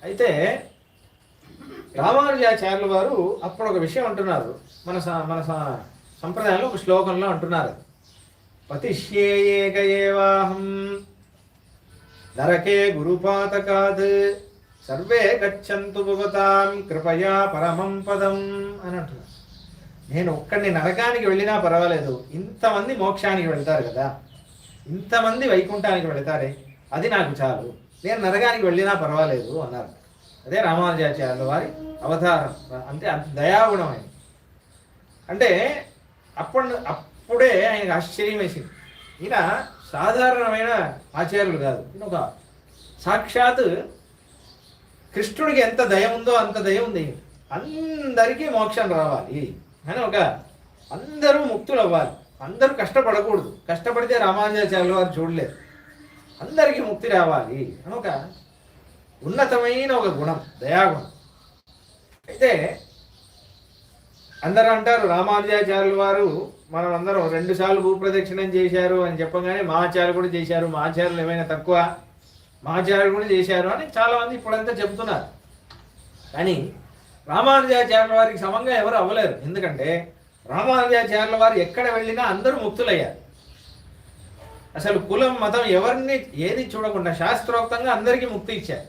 అయితే రామానుజాచార్యుల వారు అప్పుడు ఒక విషయం అంటున్నారు. మన సంప్రదాయంలో ఒక శ్లోకంలో అంటున్నారు, పతిష్యేయేక ఏవాహం నరకే గురుపాతకాద్ సర్వే గచ్చంతు భువతాం కృపయా పరమం పదం అని అంటున్నారు. నేను ఒక్కడిని నరకానికి వెళ్ళినా పర్వాలేదు, ఇంతమంది మోక్షానికి వెళ్తారు కదా, ఇంతమంది వైకుంఠానికి వెళతారే, అది నాకు చాలు, నేను నరకానికి వెళ్ళినా పర్వాలేదు అన్నారు. అదే రామానుజాచార్యుల వారి అవతారం. అంటే అంత దయాగుణం ఆయన. అంటే అప్పుడే ఆయనకు ఆశ్చర్యం వేసింది. ఈయన సాధారణమైన ఆచార్యులు కాదు, ఈయన ఒక సాక్షాత్ కృష్ణుడికి ఎంత దయ ఉందో అంత దయ ఉంది. అందరికీ మోక్షం రావాలి అని అందరూ ముక్తులు అవ్వాలి, అందరూ కష్టపడకూడదు, కష్టపడితే రామానుజాచార్యుల వారు చూడలేదు, అందరికీ ముక్తి రావాలి అని ఒక ఉన్నతమైన ఒక గుణం, దయాగుణం. అయితే అందరూ అంటారు రామానుజాచార్యుల వారు మనం అందరం 2 సార్లు భూప్రదక్షిణం చేశారు అని చెప్పగానే మా ఆచార్యులు కూడా చేశారు, మా ఆచార్యులు ఏమైనా తక్కువ, మా ఆచార్యులు కూడా చేశారు అని చాలామంది ఇప్పుడంతా చెబుతున్నారు. కానీ రామానుజాచార్యుల వారికి సమంగా ఎవరు అవ్వలేరు. ఎందుకంటే రామానుజాచార్యుల వారు ఎక్కడ వెళ్ళినా అందరూ ముక్తులయ్యారు. అసలు కులం మతం ఎవరిని ఏది చూడకుండా శాస్త్రోక్తంగా అందరికీ ముక్తి ఇచ్చారు.